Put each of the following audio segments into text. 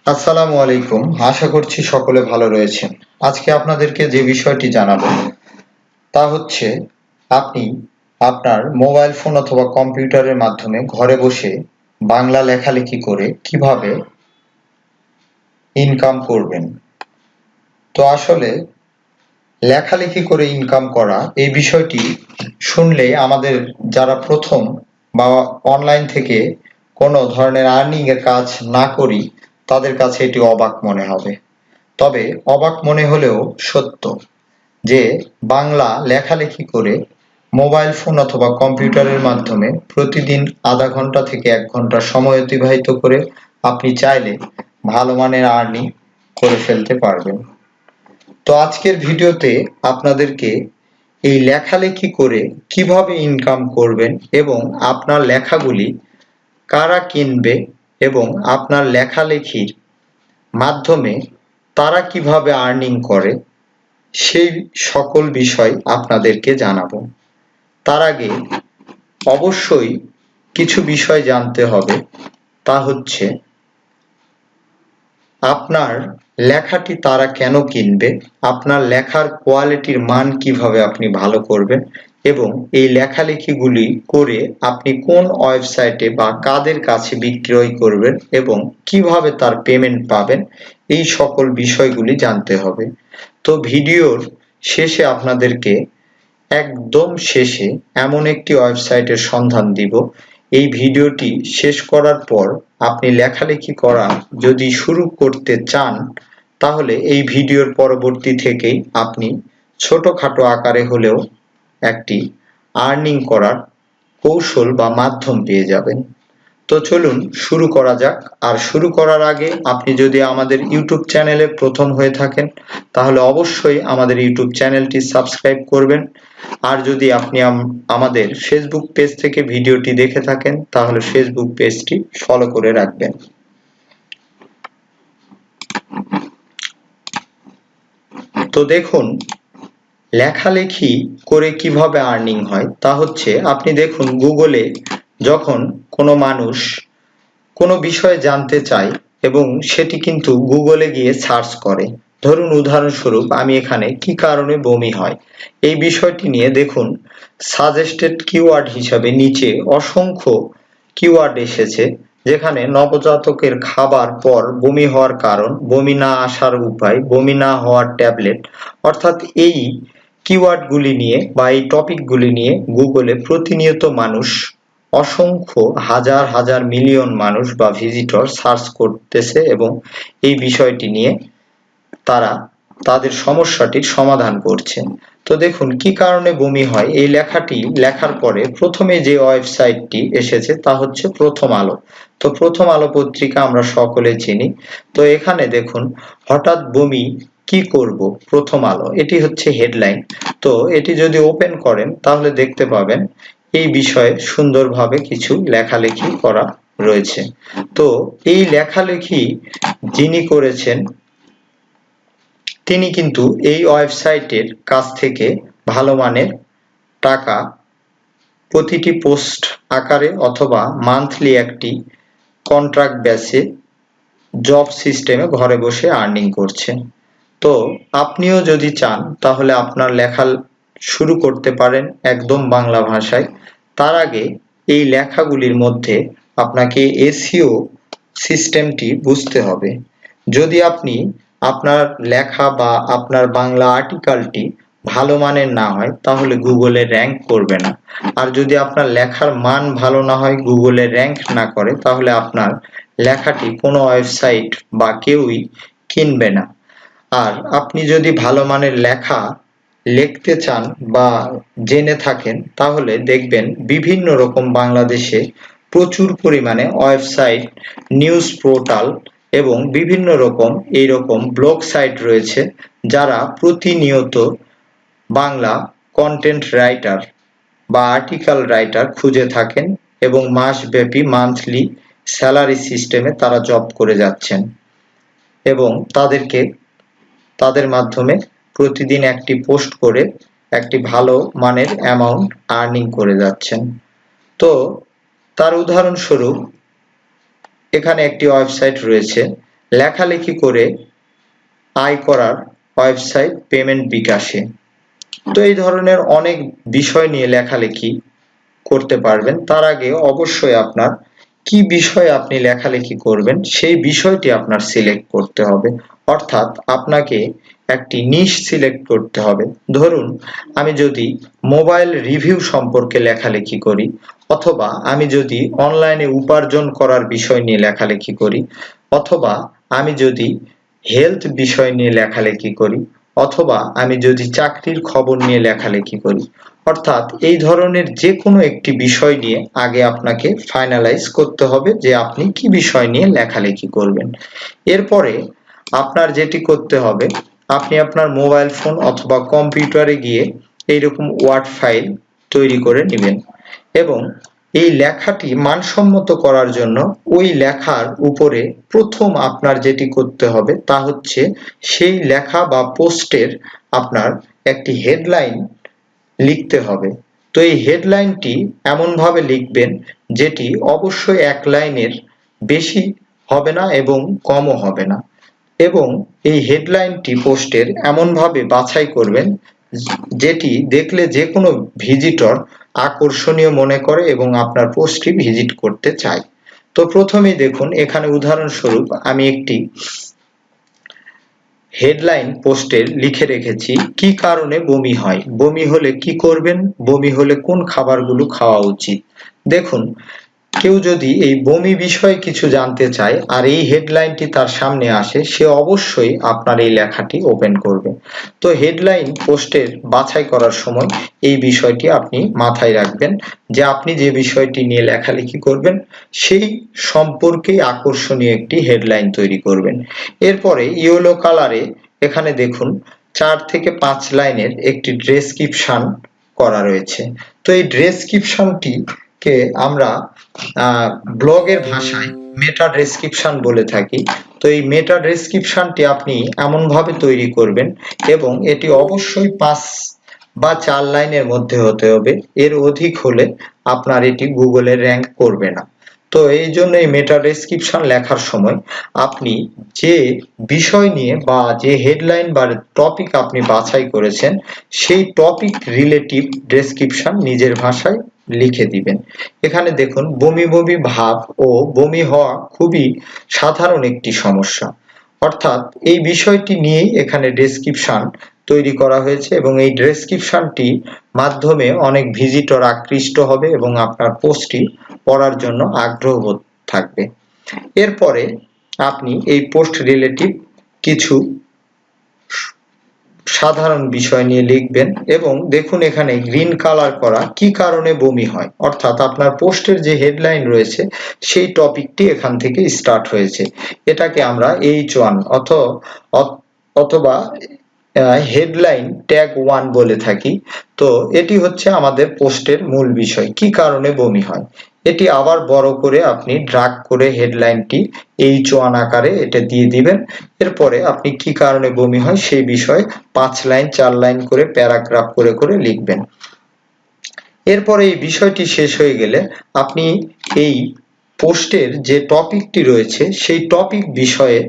আসসালামু আলাইকুম। আশা করছি সকলে ভালো রয়েছেন। আজকে আপনাদেরকে যে বিষয়টি জানাবো তা হচ্ছে আপনি আপনার মোবাইল ফোন অথবা কম্পিউটারের মাধ্যমে ঘরে বসে বাংলা লেখালেখি করে কিভাবে ইনকাম করবেন। তো আসলে লেখালেখি করে ইনকাম করা এই বিষয়টি শুনলে আমাদের যারা প্রথম বা অনলাইন থেকে কোনো ধরনের আর্নিং এর কাজ না করি তাদের কাছে এটি অবাক মনে হবে। তবে অবাক মনে হলেও সত্য যে বাংলা লেখালেখি করে মোবাইল ফোন অথবা কম্পিউটারের মাধ্যমে প্রতিদিন আধা ঘন্টা থেকে ১ ঘন্টা সময় অতিবাহিত করে আপনি চাইলে ভালো মানের আর্নিং করে ফেলতে পারবেন। তো আজকের ভিডিওতে আপনাদেরকে এই লেখালেখি করে কিভাবে ইনকাম করবেন এবং আপনার লেখাগুলি কারা কিনবে এবং আপনার লেখালেখির মাধ্যমে তারা কিভাবে আর্নিং করে সেই সকল বিষয় আপনাদেরকে জানাবো। তার আগে অবশ্যই কিছু বিষয় জানতে হবে, তা হচ্ছে আপনার লেখাটি তারা কেন কিনবে, আপনার লেখার কোয়ালিটির মান কিভাবে আপনি ভালো করবেন এবং এই লেখালেখিগুলি করে আপনি কোন ওয়েবসাইটে বা কাদের কাছে বিক্রয় করবেন এবং কিভাবে তার পেমেন্ট পাবেন, এই সকল বিষয়গুলি জানতে হবে। তো ভিডিওর শেষে আপনাদেরকে একদম শেষে এমন একটি ওয়েবসাইটের সন্ধান দিব, এই ভিডিওটি শেষ করার পর আপনি লেখালেখি করা যদি শুরু করতে চান তাহলে এই ভিডিওর পরবর্তী থেকেই আপনি ছোটখাটো আকারে হলেও একটি আর্নিং করার কৌশল বা মাধ্যম পেয়ে যাবেন। তো চলুন শুরু করা যাক। আর শুরু করার আগে আপনি যদি আমাদের ইউটিউব চ্যানেলে প্রথম হয়ে থাকেন তাহলে অবশ্যই আমাদের ইউটিউব চ্যানেলটি সাবস্ক্রাইব করবেন। আর যদি আপনি আমাদের ফেসবুক পেজ থেকে ভিডিওটি দেখে থাকেন তাহলে ফেসবুক পেজটি ফলো করে রাখবেন। তো দেখুন লেখালেখি করে কিভাবে আর্নিং হয় তা হচ্ছে আপনি দেখুন গুগলে যখন কোনো মানুষ কোনো বিষয়ে জানতে চায় এবং সেটি কিন্তু গুগলে গিয়ে সার্চ করে, ধরুন উদাহরণস্বরূপ আমি এখানে কি কারণে বমি হয় এই বিষয়টি নিয়ে দেখুন সাজেস্টেড কিওয়ার্ড হিসাবে নিচে অসংখ্য কিওয়ার্ড এসেছে, যেখানে নবজাতকের খাবার পর বমি হওয়ার কারণ, বমি না আসার উপায়, বমি না হওয়ার ট্যাবলেট, অর্থাৎ এই কিওয়ার্ডগুলি নিয়ে বা এই টপিকগুলি নিয়ে গুগলে প্রতিনিয়ত মানুষ অসংখ্য হাজার হাজার মিলিয়ন মানুষ বা ভিজিটর সার্চ করতেছে এবং এই বিষয়টি নিয়ে তারা তাদের সমস্যাটির সমাধান করছে। তো দেখুন কি কারণে বমি হয় এই লেখাটি লেখার পরে প্রথমে যে ওয়েবসাইটটি এসেছে তা হচ্ছে প্রথম আলো। তো প্রথম আলো পত্রিকা আমরা সকলে চিনি। তো এখানে দেখুন হঠাৎ বমি কি করব, প্রথম আলো, এটি হচ্ছে হেডলাইন। তো এটি যদি ওপেন করেন তাহলে দেখতে পাবেন এই বিষয়ে সুন্দরভাবে কিছু লেখালেখি করা রয়েছে। তো এই লেখালেখি যিনি করেছেন তিনি কিন্তু এই ওয়েবসাইটের কাছ থেকে ভালো মানের টাকা প্রতিটি পোস্ট আকারে অথবা মান্থলি একটি কন্ট্রাক্ট বেসে জব সিস্টেমে ঘরে বসে আর্নিং করছে। তো আপনিও যদি চান তাহলে আপনার লেখা শুরু করতে পারেন একদম বাংলা ভাষায়। তার আগে এই লেখাগুলির মধ্যে আপনাকে এসইও সিস্টেমটি বুঝতে হবে। যদি আপনি আপনার লেখা বা আপনার বাংলা আর্টিকেলটি ভালো মানের না হয় তাহলে গুগলে র্যাঙ্ক করবে না। আর যদি আপনার লেখার মান ভালো না হয়, গুগলে র্যাঙ্ক না করে, তাহলে আপনার লেখাটি কোনো ওয়েবসাইট বা কেউই কিনবে না। আর আপনি যদি ভালো মানের লেখা লিখতে চান বা জেনে থাকেন তাহলে দেখবেন বিভিন্ন রকম বাংলাদেশে প্রচুর পরিমাণে ওয়েবসাইট, নিউজ পোর্টাল এবং বিভিন্ন রকম এইরকম ব্লগ সাইট রয়েছে যারা প্রতিনিয়ত বাংলা কন্টেন্ট রাইটার বা আর্টিকেল রাইটার খুঁজে থাকেন এবং মাসব্যাপী মান্থলি স্যালারি সিস্টেমে তারা জব করে যাচ্ছেন এবং তাদের মাধ্যমে প্রতিদিন একটি পোস্ট করে একটি ভালো মানের অ্যামাউন্ট আর্নিং করে যাচ্ছেন। তো তার উদাহরণস্বরূপ এখানে একটি ওয়েবসাইট রয়েছে লেখালেখি করে আয় করার ওয়েবসাইট পেমেন্ট বিকাশে। তো এই ধরনের অনেক বিষয় নিয়ে লেখালেখি করতে পারবেন। তার আগে অবশ্যই আপনার কি বিষয়ে আপনি লেখালেখি করবেন সেই বিষয়টি আপনার সিলেক্ট করতে হবে। অর্থাৎ আপনাকে একটি নিশ সিলেক্ট করতে হবে। ধরুন আমি যদি মোবাইল রিভিউ সম্পর্কে লেখালেখি করি, অথবা আমি যদি অনলাইনে উপার্জন করার বিষয় নিয়ে লেখালেখি করি, অথবা আমি যদি হেলথ বিষয় নিয়ে লেখালেখি করি, অথবা আমি যদি চাকরির খবর নিয়ে লেখালেখি করি, অর্থাৎ এই ধরনের যে কোনো একটি বিষয় নিয়ে আগে আপনাকে ফাইনালাইজ করতে হবে যে আপনি কি বিষয় নিয়ে লেখালেখি করবেন। এরপরে আপনার যেটি করতে হবে, আপনি আপনার মোবাইল ফোন অথবা কম্পিউটারে গিয়ে এইরকম ওয়ার্ড ফাইল তৈরি করে নেবেন এবং এই লেখাটি মানসম্মত করার জন্য ওই লেখার উপরে প্রথম আপনার যেটি করতে হবে তা হচ্ছে সেই লেখা বা পোস্টের আপনার একটি হেডলাইন লিখতে হবে। তো এই হেডলাইনটি এমনভাবে লিখবেন যেটি অবশ্যই এক লাইনের বেশি হবে না এবং কমও হবে না, এবং এই হেডলাইনটি পোস্টের এমনভাবে বাছাই করবেন যেটি দেখলে যে কোনো ভিজিটর আকর্ষণীয় মনে করে এবং আপনার পোস্টটি ভিজিট করতে চায়। তো প্রথমেই দেখুন এখানে উদাহরণস্বরূপ আমি একটি হেডলাইন পোস্টের লিখে রেখেছি, কি কারণে বমি হয়, বমি হলে কি করবেন, বমি হলে কোন খাবারগুলো খাওয়া উচিত। দেখুন কেউ যদি এই বমি বিষয়ে কিছু জানতে চায় আর এই হেডলাইনটি তার সামনে আসে, সে অবশ্যই আপনার এই লেখাটি ওপেন করবে। তো হেডলাইন পোস্টের বাছাই করার সময় এই বিষয়টি আপনি মাথায় রাখবেন যে আপনি যে বিষয়টি নিয়ে লেখালেখি করবেন সেই সম্পর্কে আকর্ষণীয় একটি হেডলাইন তৈরি করবেন। এরপরে ইয়েলো কালারে এখানে দেখুন 4 থেকে 5 লাইনের একটি ডেসক্রিপশন করা রয়েছে। তো এই ডেসক্রিপশনটি কে আমরা ব্লগের ভাষায় মেটা ডেসক্রিপশন বলে থাকি। তো এই মেটা ডেসক্রিপশনটি আপনি এমনভাবে তৈরি করবেন এবং এটি অবশ্যই 5 বা 4 লাইনের মধ্যে হতে হবে, এর অধিক হলে আপনার এটি গুগলে র্যাঙ্ক করবে না। তো এই জন্য এই মেটা ডেসক্রিপশন লেখার সময় আপনি যে বিষয় নিয়ে বা যে হেডলাইন বা টপিক আপনি বাছাই করেছেন সেই টপিক রিলেটিভ ডেসক্রিপশন নিজের ভাষায় লিখে দিবেন। এখানে দেখুন বমি বমি ভাব ও বমি হওয়া খুবই সাধারণ একটি সমস্যা, অর্থাৎ এই বিষয়টি নিয়েই এখানে ডেসক্রিপশন তৈরি করা হয়েছে এবং এই ডেসক্রিপশনটি মাধ্যমে অনেক ভিজিটর আকৃষ্ট হবে এবং আপনার পোস্টটি পড়ার জন্য আগ্রহ থাকবে। এরপরে আপনি এই পোস্ট রিলেটিভ কিছু সাধারণ বিষয় নিয়ে লিখবেন এবং দেখুন এখানে গ্রিন কালার করা, কি কারণে বমি হয়, অর্থাৎ আপনার পোস্টের যে হেডলাইন রয়েছে সেই টপিকটি এখান থেকে স্টার্ট হয়েছে, এটাকে আমরা H1 অথবা হেডলাইন ট্যাগ 1 বলে থাকি। তো এটি হচ্ছে আমাদের পোস্টের মূল বিষয়, কি কারণে বমি হয়। এটি আবার বড় করে আপনি ড্রাগ করে হেডলাইনটি H1 আকারে এটা দিয়ে দিবেন। এরপরে আপনি কি কারণে বমি হয় সেই বিষয়ে 5 লাইন 4 লাইন করে প্যারাগ্রাফ করে করে লিখবেন। এরপরে এই বিষয়টি শেষ হয়ে গেলে আপনি এই পোস্টের যে টপিকটি রয়েছে সেই টপিক বিষয়ে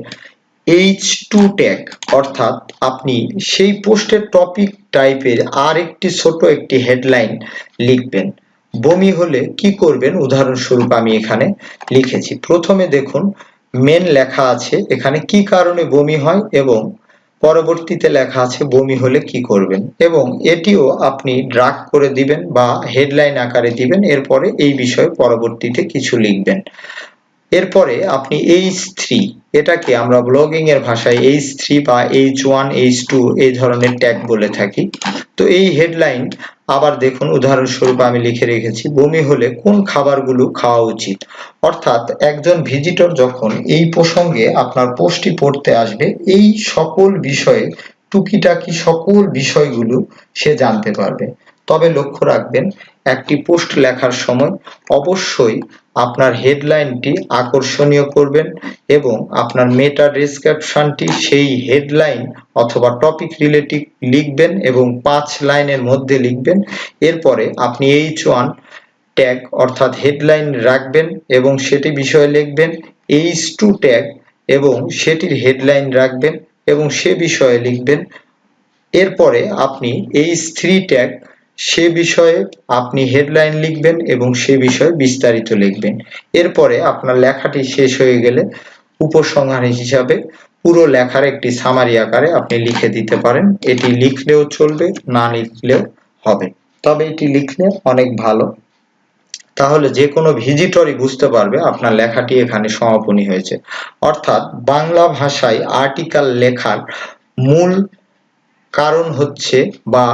H2 ট্যাগ, অর্থাৎ আপনি সেই পোস্টের টপিক টাইপের আর একটি ছোট একটি হেডলাইন লিখবেন। বমি হলে কি করবেন উদাহরণস্বরূপ আমি এখানে লিখেছি। প্রথমে দেখুন মেন লেখা আছে এখানে কি কারণে বমি হয় এবং পরবর্তীতে লেখা আছে বমি হলে কি করবেন, এবং এটিও আপনি ড্রাগ করে দিবেন বা হেডলাইন আকারে দিবেন। এরপরে এই বিষয়ে পরবর্তীতে কিছু লিখবেন। এরপরে আপনি H3, এটাকে আমরা ব্লগিং এর ভাষায় H3 বা H1 H2 এই ধরনের ট্যাগ বলে থাকি। তো এই হেডলাইন আবার দেখুন উদাহরণস্বরূপ আমি লিখে রেখেছি বমি হলে কোন খাবারগুলো খাওয়া উচিত, অর্থাৎ একজন ভিজিটর যখন এই প্রসঙ্গে আপনার পোস্টটি পড়তে আসবে এই সকল বিষয়ে টুকিটাকি সকল বিষয়গুলো সে জানতে পারবে। তবে লক্ষ্য রাখবেন একটি পোস্ট লেখার সময় অবশ্যই আপনার হেডলাইনটি আকর্ষণীয় করবেন এবং আপনার মেটা ডেসক্রিপশনটি সেই হেডলাইন অথবা টপিক রিলেটিভ লিখবেন এবং 5 লাইনের মধ্যে লিখবেন। এরপরে আপনি H1 ট্যাগ অর্থাৎ হেডলাইন রাখবেন এবং সেটি বিষয়ে লিখবেন। H2 ট্যাগ এবং সেটির হেডলাইন রাখবেন এবং সে বিষয়ে লিখবেন। এরপরে আপনি এই থ্রি ট্যাগ সে বিষয়ে আপনি হেডলাইন লিখবেন এবং সে বিষয়ে বিস্তারিত লিখবেন। এরপরে আপনার লেখাটি শেষ হয়ে গেলে উপসংহার হিসাবে পুরো লেখার একটি সামারি আকারে আপনি লিখে দিতে পারেন। এটি লিখলেও চলবে, না লিখলেও হবে, তবে এটি লিখলে অনেক ভালো। তাহলে যে কোনো ভিজিটরই বুঝতে পারবে আপনার লেখাটি এখানে সমাপনী হয়েছে। অর্থাৎ বাংলা ভাষায় আর্টিকেল লেখার মূল কারণ হচ্ছে বা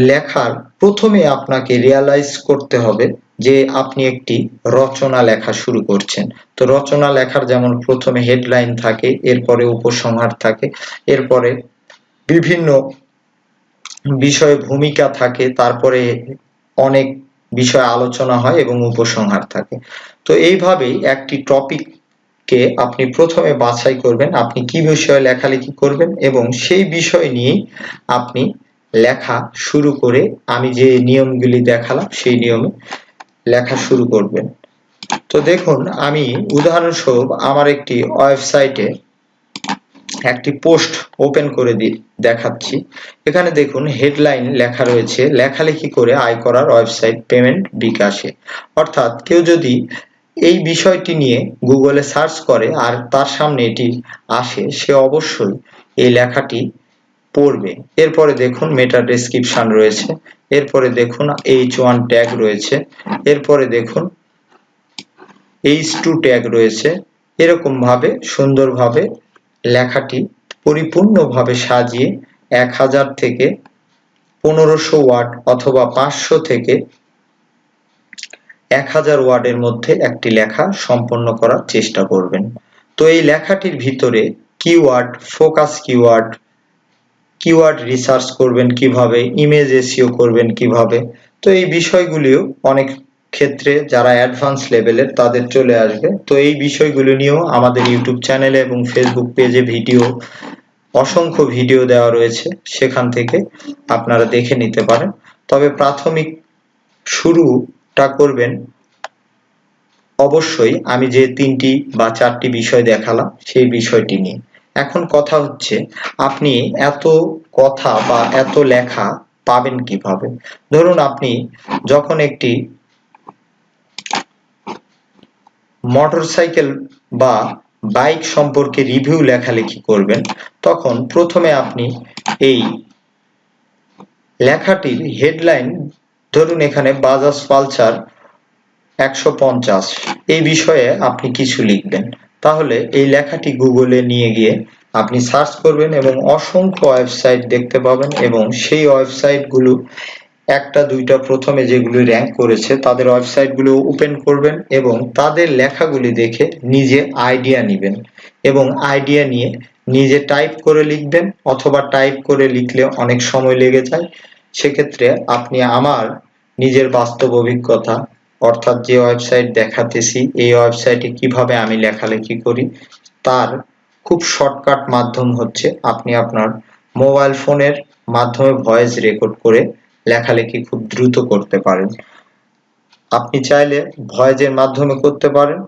লেখার প্রথমে আপনাকে রিয়ালাইজ করতে হবে যে আপনি একটি রচনা লেখা শুরু করছেন। তো রচনা লেখার যেমন প্রথমে হেডলাইন থাকে, এরপরে উপসংহার থাকে, এরপরে বিভিন্ন বিষয়ে ভূমিকা থাকে, তারপরে অনেক বিষয় আলোচনা হয় এবং উপসংহার থাকে। তো এইভাবেই একটি টপিককে আপনি প্রথমে বাছাই করবেন আপনি কি বিষয়ে লেখালেখি করবেন এবং সেই বিষয় নিয়েই আপনি লেখা শুরু করে আমি যে নিয়মগুলি দেখালাম সেই নিয়মে লেখা শুরু করবেন। তো দেখুন, আমি উদাহরণস্বরূপ আমার একটি ওয়েবসাইটে একটি পোস্ট ওপেন করে দেখাচ্ছি। এখানে দেখুন হেডলাইন লেখা রয়েছে লেখালেখি করে আয় করার ওয়েবসাইট পেমেন্ট বিকাশে। অর্থাৎ কেউ যদি এই বিষয়টি নিয়ে গুগলে সার্চ করে আর তার সামনে এটি আসে, সে অবশ্যই এই লেখাটি পড়বে। এরপরে দেখুন মেটা ডেসক্রিপশন রয়েছে, এরপরে দেখুন H1 ট্যাগ রয়েছে, এরপরে দেখুন H2 ট্যাগ রয়েছে। এরকম ভাবে সুন্দরভাবে লেখাটি পরিপূর্ণভাবে সাজিয়ে 1000 থেকে 1500 ওয়ার্ড অথবা 500 থেকে 1000 ওয়ার্ডের মধ্যে একটি লেখা সম্পন্ন করার চেষ্টা করবেন। তো এই লেখাটির ভিতরে keyword, focus keyword, keyword research করবেন কিভাবে, ইমেজ এসইও করবেন কিভাবে, তো এই বিষয়গুলিও অনেক ক্ষেত্রে যারা অ্যাডভান্স লেভেলের তাদের চলে আসবে। তো এই বিষয়গুলো নিয়েও আমাদের ইউটিউব চ্যানেলে এবং ফেসবুক পেজে অসংখ্য ভিডিও দেওয়া রয়েছে, সেখান থেকে আপনারা দেখে নিতে পারেন। তবে প্রাথমিক শুরুটা করবেন অবশ্যই আমি যে 3টি বা 4টি বিষয় দেখালাম সেই বিষয়টি নিয়ে। এখন কথা হচ্ছে আপনি এত কথা বা এত লেখা পাবেন কিভাবে? ধরুন আপনি যখন একটি মোটরসাইকেল বা বাইক সম্পর্কে রিভিউ লেখালেখি করবেন, তখন প্রথমে আপনি এই লেখাটির হেডলাইন, ধরুন এখানে বাজাজ পালসার 150 এই বিষয়ে আপনি কিছু লিখবেন। তাহলে এই লেখাটি গুগলে নিয়ে গিয়ে আপনি সার্চ করবেন এবং অসংখ্য ওয়েবসাইট দেখতে পাবেন এবং সেই ওয়েবসাইটগুলো একটা দুইটা প্রথমে যেগুলো র্যাঙ্ক করেছে তাদের ওয়েবসাইটগুলো ওপেন করবেন এবং তাদের লেখাগুলি দেখে নিজে আইডিয়া নেবেন এবং আইডিয়া নিয়ে নিজে টাইপ করে লিখবেন, অথবা টাইপ করে লিখলে অনেক সময় লেগে যায়। সেক্ষেত্রে আপনি আমার নিজের বাস্তব অভিজ্ঞতা, অর্থাৎ যে ওয়েবসাইট দেখাতেছি এই ওয়েবসাইটে কিভাবে আমি লেখালেখি করি তার খুব শর্টকাট মাধ্যম হচ্ছে আপনি আপনার মোবাইল ফোনের মাধ্যমে ভয়েস রেকর্ড করে লেখালেখি খুব দ্রুত করতে পারেন। আপনি চাইলে ভয়েসের মাধ্যমে করতে পারেন,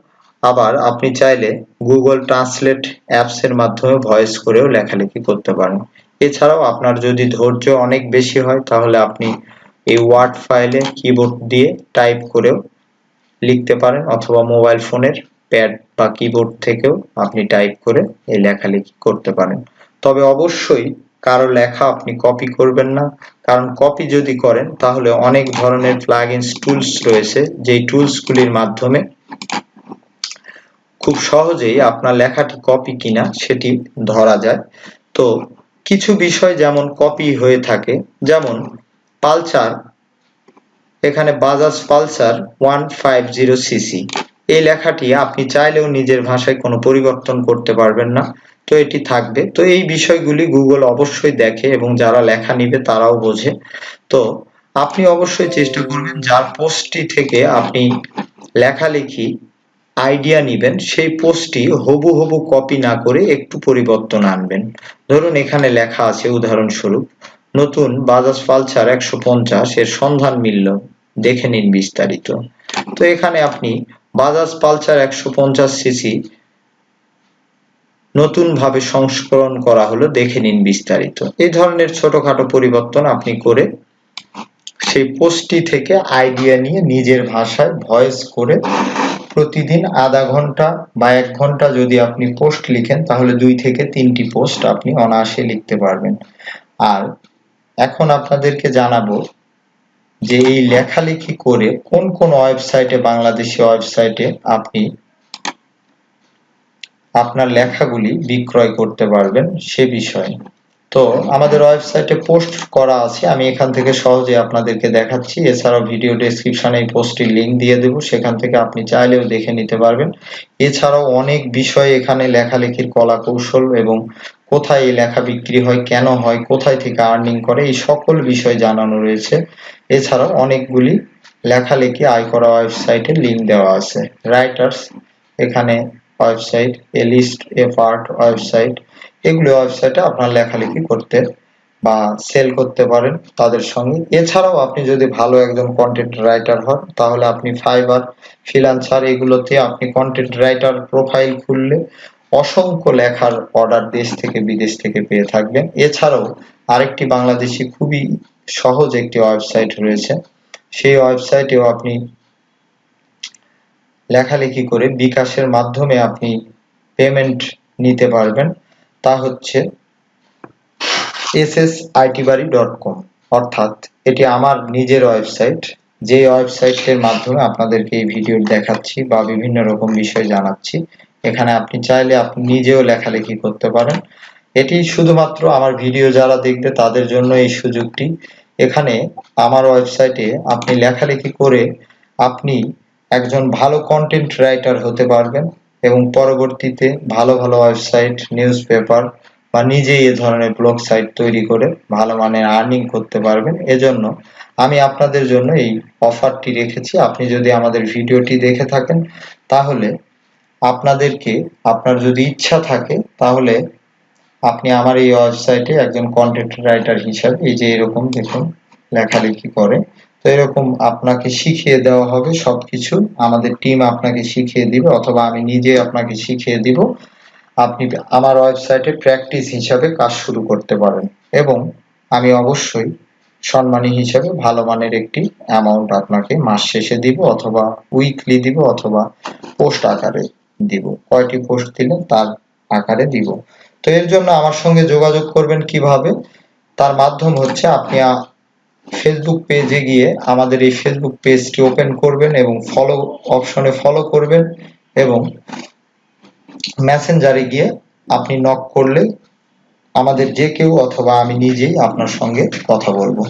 আবার আপনি চাইলে গুগল ট্রান্সলেট অ্যাপস এর মাধ্যমে ভয়েস করেও লেখালেখি করতে পারেন। এছাড়াও আপনার যদি ধৈর্য অনেক বেশি হয় তাহলে আপনি এই ওয়ার্ড ফাইলে কিবোর্ড দিয়ে টাইপ করেও লিখতে পারেন, অথবা মোবাইল ফোনের প্যাড বা কিবোর্ড থেকেও আপনি টাইপ করে এই লেখালেখি করতে পারেন। তবে অবশ্যই কারো লেখা আপনি কপি করবেন না, কারণ কপি যদি করেন তাহলে অনেক ধরনের প্লাগইনস টুলস রয়েছে যেই টুলসগুলির মাধ্যমে খুব সহজেই আপনার লেখাটি কপি কিনা সেটি ধরা যায়। তো কিছু বিষয় যেমন কপি হয়ে থাকে, যেমন পালসার, এখানে বাজাজ পালসার 150cc এই লেখাটি আপনি চাইলেও নিজের ভাষায় কোনো পরিবর্তন করতে পারবেন না, তো এটি থাকবে। তো এই বিষয়গুলি গুগল অবশ্যই দেখে এবং যারা লেখা নিবে তারাও বোঝে। তো আপনি অবশ্যই চেষ্টা করবেন যার পোস্টটি থেকে আপনি লেখালেখি আইডিয়া নিবেন সেই পোস্টটি হুবহু কপি না করে একটু পরিবর্তন আনবেন। ধরুন এখানে লেখা আছে উদাহরণস্বরূপ নতুন বাজাজ পালসার 150 এর সন্ধান মিলল, দেখে নিন বিস্তারিত। তো এখানে আপনি বাজাজ পালসার 150cc নতুন ভাবে সংস্করণ করা হলো, দেখে নিন বিস্তারিত। এই ধরনের ছোটখাটো পরিবর্তন আপনি করে সেই পোস্টটি থেকে আইডিয়া নিয়ে নিজের ভাষায় ভয়েস করে প্রতিদিন আধা ঘন্টা বা 1 ঘন্টা যদি আপনি পোস্ট লিখেন, তাহলে 2 থেকে 3টি পোস্ট আপনি অনায়াসে লিখতে পারবেন। আর এখন আপনাদেরকে জানাবো যে এই লেখালেখি করে কোন কোন ওয়েবসাইটে, বাংলাদেশি ওয়েবসাইটে আপনি আপনার লেখাগুলি বিক্রয় করতে পারবেন সে বিষয়ে। তো আমাদের ওয়েবসাইটে পোস্ট করা আছে, আমি এখান থেকে সহজে আপনাদেরকে দেখাচ্ছি। এছাড়াও ভিডিও ডেসক্রিপশনে এই পোস্টটির লিংক দিয়ে দেব, সেখান থেকে আপনি চাইলেও দেখে নিতে পারবেন। এছাড়াও অনেক বিষয় এখানে লেখালেখির কলা কৌশল এবং কোথায় এই লেখা বিক্রি হয়, কেন হয়, কোথায় থেকে আর্নিং করে, এই সকল বিষয় জানানো রয়েছে। এছাড়াও অনেকগুলি লেখালেখি আয় করা ওয়েবসাইটের লিংক দেওয়া আছে। রাইটার্স এখানে ওয়েবসাইট, এ লিস্ট এ পার্ট ওয়েবসাইট, এগুলো ওয়েবসাইটে আপনার লেখালেখি করতে বা সেল করতে পারেন তাদের সঙ্গে। এছাড়াও আপনি যদি ভালো একজন কন্টেন্ট রাইটার হন, তাহলে আপনি ফাইবার, ফ্রিল্যান্সার এগুলোতে আপনি কন্টেন্ট রাইটার প্রোফাইল খুললে অসংখ্য লেখার অর্ডার দেশ থেকে বিদেশ থেকে পেয়ে থাকবেন। এছাড়াও আরেকটি বাংলাদেশি খুবই সহজ একটি ওয়েবসাইট রয়েছে, সেই ওয়েবসাইটেও আপনি লেখালেখি করে বিকাশের মাধ্যমে আপনি পেমেন্ট নিতে পারবেন। তা হচ্ছে ssitbari.com, অর্থাৎ এটি আমার নিজের ওয়েবসাইট, যে ওয়েবসাইটের মাধ্যমে আপনাদেরকে এই ভিডিও দেখাচ্ছি বা বিভিন্ন রকম বিষয় জানাচ্ছি। এখানে আপনি চাইলে আপনি নিজেও লেখালেখি করতে পারেন। এটি শুধুমাত্র আমার ভিডিও যারা দেখবে তাদের জন্য এই সুযোগটি। এখানে আমার ওয়েবসাইটে আপনি লেখালেখি করে আপনি একজন ভালো কন্টেন্ট রাইটার হতে পারবেন এবং পরবর্তীতে ভালো ভালো ওয়েবসাইট, নিউজ পেপার বা নিজেই এ ধরনের ব্লগ সাইট তৈরি করে ভালো মানের আর্নিং করতে পারবেন। এজন্য আমি আপনাদের জন্য এই অফারটি রেখেছি। আপনি যদি আমাদের ভিডিওটি দেখে থাকেন, তাহলে আপনাদেরকে, আপনার যদি ইচ্ছা থাকে, তাহলে আপনি আমার এই ওয়েবসাইটে একজন কন্টেন্ট রাইটার হিসাবে এই যে এরকম দেখুন লেখালেখি করে, তো এরকম আপনাকে শিখিয়ে দেওয়া হবে সবকিছু। আমাদের টিম আপনাকে শিখিয়ে দিবে অথবা আমি নিজে আপনাকে শিখিয়ে দিব। আপনি আমার ওয়েবসাইটে প্র্যাকটিস হিসাবে কাজ শুরু করতে পারেন এবং আমি অবশ্যই সম্মানী হিসাবে ভালো মানের একটি অ্যামাউন্ট আপনাকে মাস শেষে দিব অথবা উইকলি দিব অথবা পোস্ট আকারে দিব। কয়টি পোস্ট দিলেন তার আকারে দিব। তো এর জন্য আমার সঙ্গে যোগাযোগ করবেন কিভাবে? তার মাধ্যম হচ্ছে আপনি ফেসবুক পেজে গিয়ে আমাদের এই ফেসবুক পেজটি ওপেন করবেন এবং ফলো অপশনে ফলো করবেন এবং মেসেঞ্জারে গিয়ে আপনি নক করলে আমাদের যে কেউ অথবা আমি নিজেই আপনার সঙ্গে কথা বলবো।